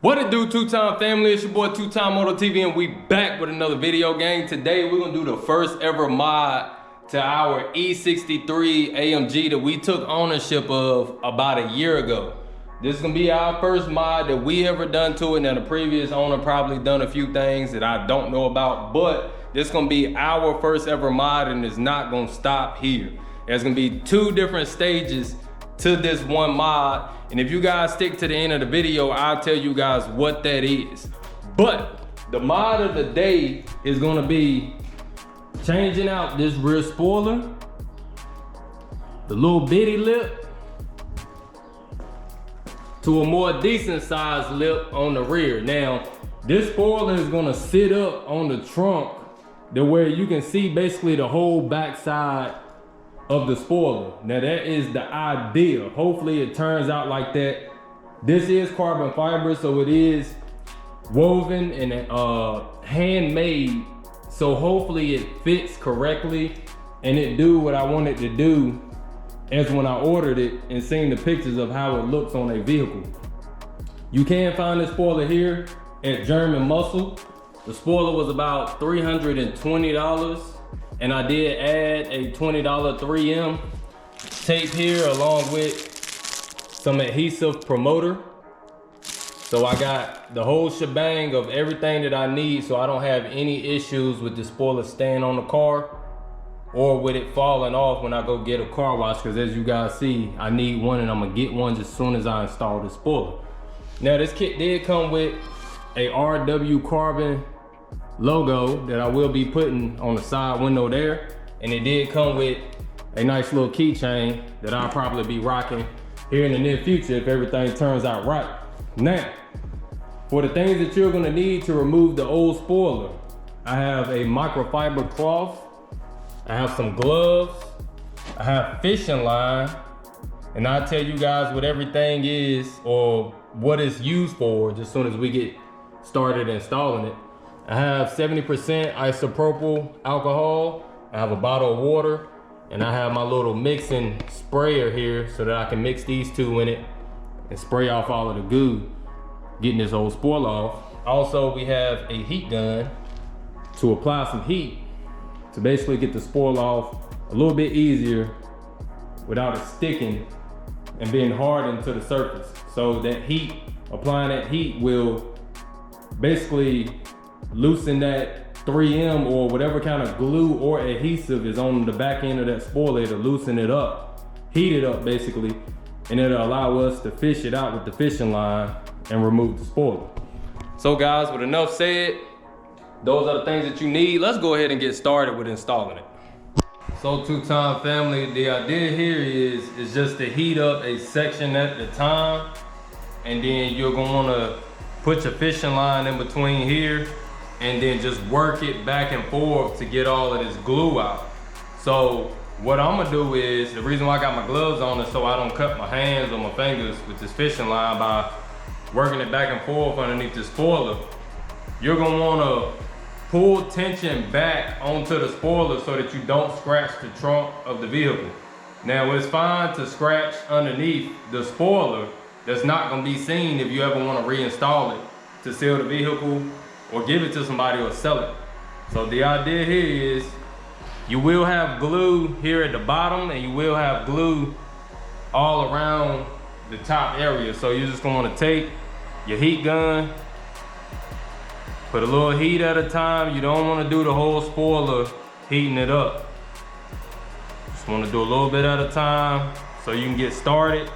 What it do, two-time family? It's your boy Two-Time Moto TV, and we back with another video game. Today we're gonna do the first ever mod to our E63 Amg that we took ownership of about a year ago. This is gonna be our first mod that we ever done to it. Now the previous owner probably done a few things that I don't know about, but this is gonna be our first ever mod, and it's not gonna stop here. There's gonna be two different stages to this one mod, and if you guys stick to the end of the video, I'll tell you guys what that is. But the mod of the day is gonna be changing out this rear spoiler, the little bitty lip, to a more decent sized lip on the rear. Now, this spoiler is gonna sit up on the trunk to where you can see basically the whole backside of the spoiler. Now that is the idea. Hopefully it turns out like that. This is carbon fiber, so it is woven and handmade. So hopefully it fits correctly and it do what I want it to do as when I ordered it and seen the pictures of how it looks on a vehicle. You can find this spoiler here at German Muscle. The spoiler was about $320. And I did add a $20 3M tape here along with some adhesive promoter. So I got the whole shebang of everything that I need, so I don't have any issues with the spoiler staying on the car or with it falling off when I go get a car wash, because as you guys see, I need one and I'm gonna get one as soon as I install the spoiler. Now this kit did come with a RW Carbon logo that I will be putting on the side window there, and it did come with a nice little keychain that I'll probably be rocking here in the near future if everything turns out right. Now, for the things that you're gonna need to remove the old spoiler, I have a microfiber cloth, I have some gloves, I have fishing line, and I'll tell you guys what everything is or what it's used for just as soon as we get started installing it. I have 70% isopropyl alcohol, I have a bottle of water, and I have my little mixing sprayer here so that I can mix these two in it and spray off all of the goo, getting this old spoiler off. Also, we have a heat gun to apply some heat to basically get the spoiler off a little bit easier without it sticking and being hardened to the surface. So that heat, applying that heat will basically loosen that 3M or whatever kind of glue or adhesive is on the back end of that spoiler to loosen it up, heat it up basically, and it'll allow us to fish it out with the fishing line and remove the spoiler. So guys, with enough said, those are the things that you need. Let's go ahead and get started with installing it. So two-time family, the idea here is just to heat up a section at a time, and then you're gonna wanna put your fishing line in between here and then just work it back and forth to get all of this glue out. So what I'm gonna do is, the reason why I got my gloves on is so I don't cut my hands or my fingers with this fishing line by working it back and forth underneath the spoiler. You're gonna wanna pull tension back onto the spoiler so that you don't scratch the trunk of the vehicle. Now it's fine to scratch underneath the spoiler. That's not gonna be seen if you ever wanna reinstall it to seal the vehicle or give it to somebody or sell it. So the idea here is you will have glue here at the bottom and you will have glue all around the top area. So you're just gonna wanna take your heat gun, put a little heat at a time. You don't wanna do the whole spoiler heating it up. Just wanna do a little bit at a time so you can get started.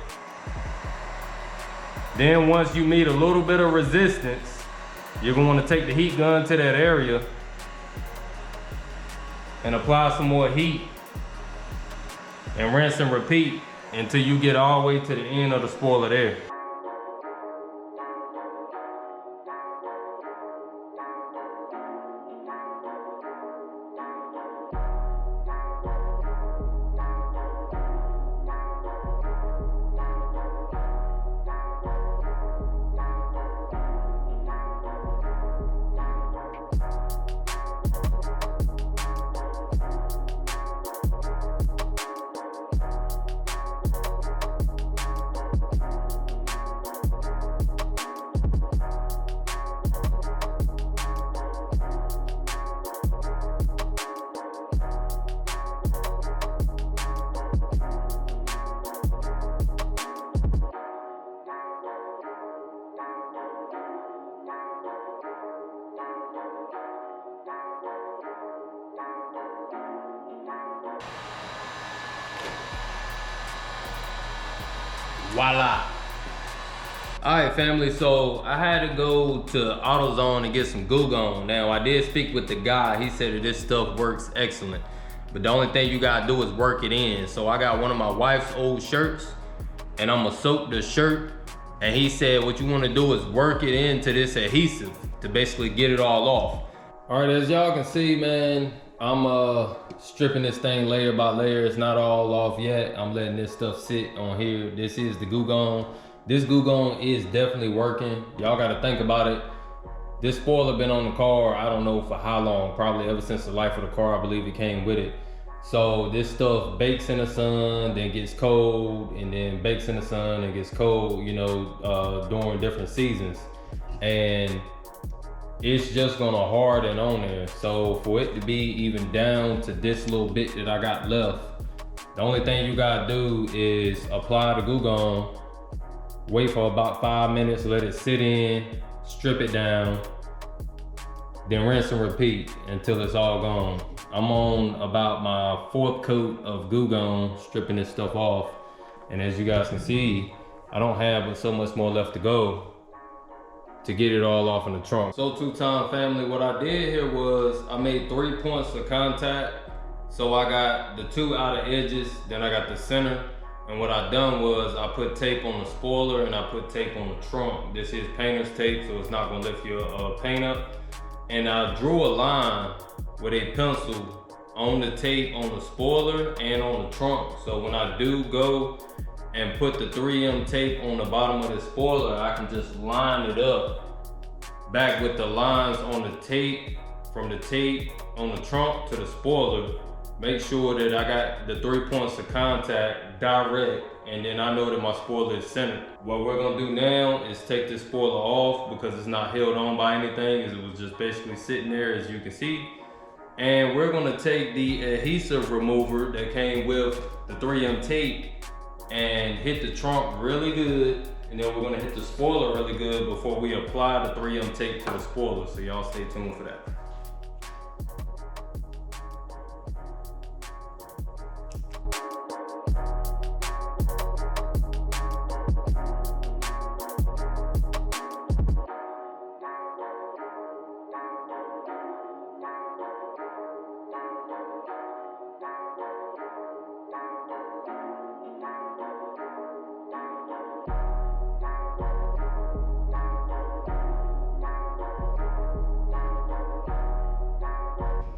Then once you meet a little bit of resistance, you're gonna wanna take the heat gun to that area and apply some more heat and rinse and repeat until you get all the way to the end of the spoiler there. Voila. All right, family, so I had to go to AutoZone and get some Goo Gone. Now, I did speak with the guy. He said that this stuff works excellent. But the only thing you gotta do is work it in. So I got one of my wife's old shirts, and I'm gonna soak the shirt. And he said what you wanna do is work it into this adhesive to basically get it all off. All right, as y'all can see, man, I'm stripping this thing layer by layer. It's not all off yet. I'm letting this stuff sit on here. This is the Goo Gone. This Goo Gone is definitely working. Y'all gotta think about it. This spoiler been on the car, I don't know for how long, probably ever since the life of the car, I believe it came with it. So this stuff bakes in the sun, then gets cold, and then bakes in the sun and gets cold, you know, during different seasons. And it's just gonna harden on there. So for it to be even down to this little bit that I got left, the only thing you gotta do is apply the Goo Gone, wait for about 5 minutes, let it sit in, strip it down, then rinse and repeat until it's all gone. I'm on about my 4th coat of Goo Gone, stripping this stuff off. And as you guys can see, I don't have but so much more left to go to get it all off in the trunk. So two-time family, what I did here was I made 3 points of contact. So I got the 2 outer edges, then I got the center. And what I done was I put tape on the spoiler and I put tape on the trunk. This is painter's tape, so it's not gonna lift your paint up. And I drew a line with a pencil on the tape on the spoiler and on the trunk. So when I do go and put the 3M tape on the bottom of the spoiler, I can just line it up back with the lines on the tape, from the tape on the trunk to the spoiler. Make sure that I got the 3 points of contact direct, and then I know that my spoiler is centered. What we're gonna do now is take this spoiler off because it's not held on by anything, as it was just basically sitting there, as you can see. And we're gonna take the adhesive remover that came with the 3M tape and hit the trunk really good, and then we're gonna hit the spoiler really good before we apply the 3M tape to the spoiler. So y'all stay tuned for that.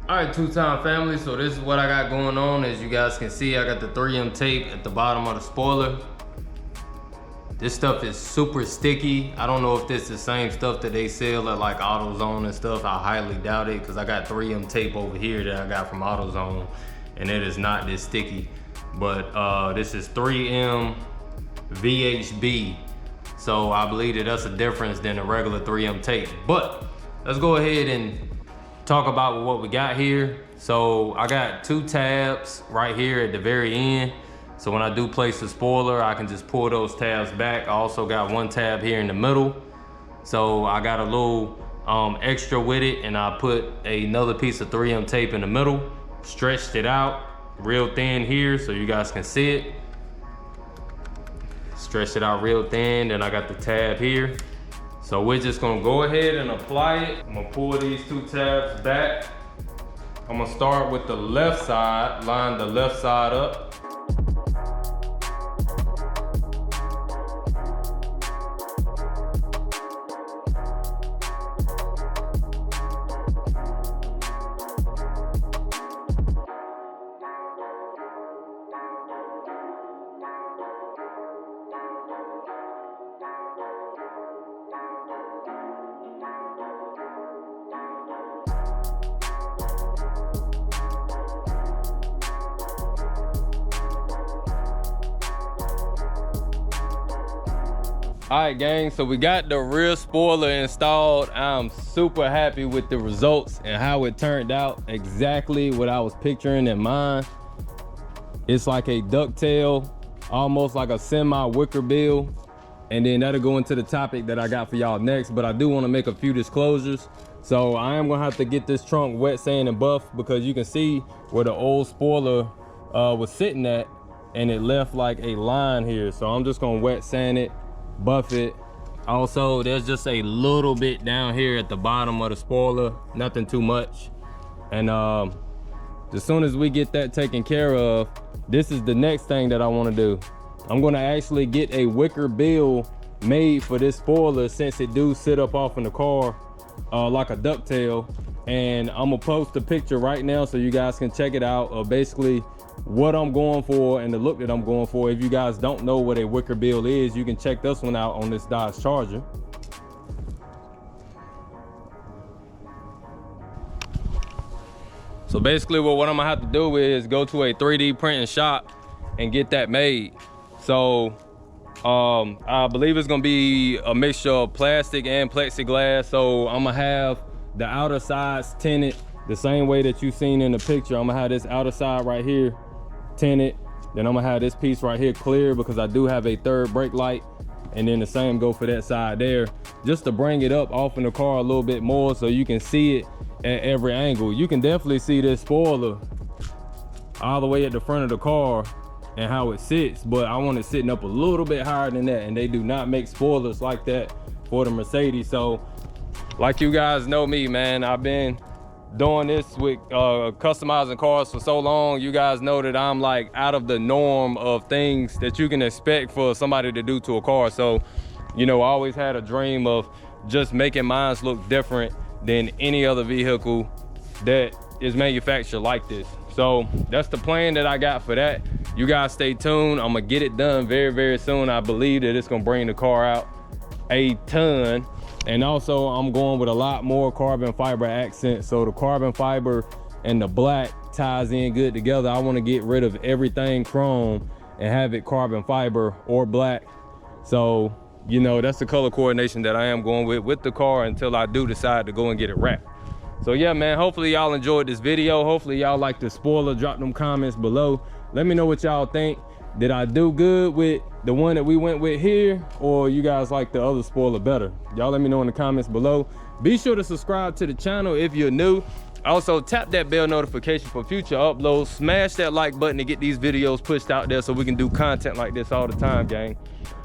All right, two-time family, so this is what I got going on. As you guys can see, I got the 3M tape at the bottom of the spoiler. This stuff is super sticky. I don't know if this is the same stuff that they sell at like AutoZone and stuff. I highly doubt it, because I got 3M tape over here that I got from AutoZone, and it is not this sticky. But this is 3M VHB. So I believe that that's a difference than a regular 3M tape. But let's go ahead and talk about what we got here. So I got 2 tabs right here at the very end. So when I do place the spoiler, I can just pull those tabs back. I also got 1 tab here in the middle. So I got a little extra with it, and I put another piece of 3M tape in the middle, stretched it out real thin here so you guys can see it. Stretched it out real thin, then I got the tab here. So we're just gonna go ahead and apply it. I'm gonna pull these 2 tabs back. I'm gonna start with the left side, line the left side up. All right, gang, so we got the rear spoiler installed. I'm super happy with the results and how it turned out. Exactly what I was picturing in mind. It's like a ducktail, almost like a semi WickerBill. And then that'll go into the topic that I got for y'all next, but I do want to make a few disclosures. So I am gonna have to get this trunk wet sand and buff, because you can see where the old spoiler was sitting at. and it left like a line here. So I'm just gonna wet sand it, buff it. Also, there's just a little bit down here at the bottom of the spoiler, nothing too much. And as soon as we get that taken care of, this is the next thing that I want to do. I'm gonna actually get a WickerBill made for this spoiler, since it do sit up off in the car like a ducktail. And I'm gonna post a picture right now so you guys can check it out of basically what I'm going for and the look that I'm going for. If you guys don't know what a WickerBill is, you can check this one out on this Dodge Charger. So basically what I'm gonna have to do is go to a 3D printing shop and get that made. So I believe it's gonna be a mixture of plastic and plexiglass. So I'm gonna have the outer sides tinted the same way that you seen in the picture. I'm gonna have this outer side right here tinted. Then I'm gonna have this piece right here clear, because I do have a third brake light. And then the same go for that side there, just to bring it up off in the car a little bit more so you can see it at every angle. You can definitely see this spoiler all the way at the front of the car and how it sits, but I want it sitting up a little bit higher than that, and they do not make spoilers like that for the Mercedes. So like you guys know me, man, I've been doing this with customizing cars for so long. You guys know that I'm like out of the norm of things that you can expect for somebody to do to a car. So, you know, I always had a dream of just making mine look different than any other vehicle that is manufactured like this. So that's the plan that I got for that. You guys stay tuned. I'm gonna get it done very, very soon. I believe that it's gonna bring the car out a ton. And also I'm going with a lot more carbon fiber accents. So the carbon fiber and the black ties in good together. I want to get rid of everything chrome and have it carbon fiber or black. So, you know, that's the color coordination that I am going with the car until I do decide to go and get it wrapped. So yeah, man, hopefully y'all enjoyed this video. Hopefully y'all like the spoiler. Drop them comments below. Let me know what y'all think. Did I do good with the one that we went with here, or you guys like the other spoiler better? Y'all let me know in the comments below. Be sure to subscribe to the channel if you're new. Also, tap that bell notification for future uploads. Smash that like button to get these videos pushed out there so we can do content like this all the time, gang.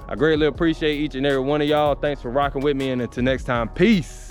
I greatly appreciate each and every one of y'all. Thanks for rocking with me, and until next time, peace.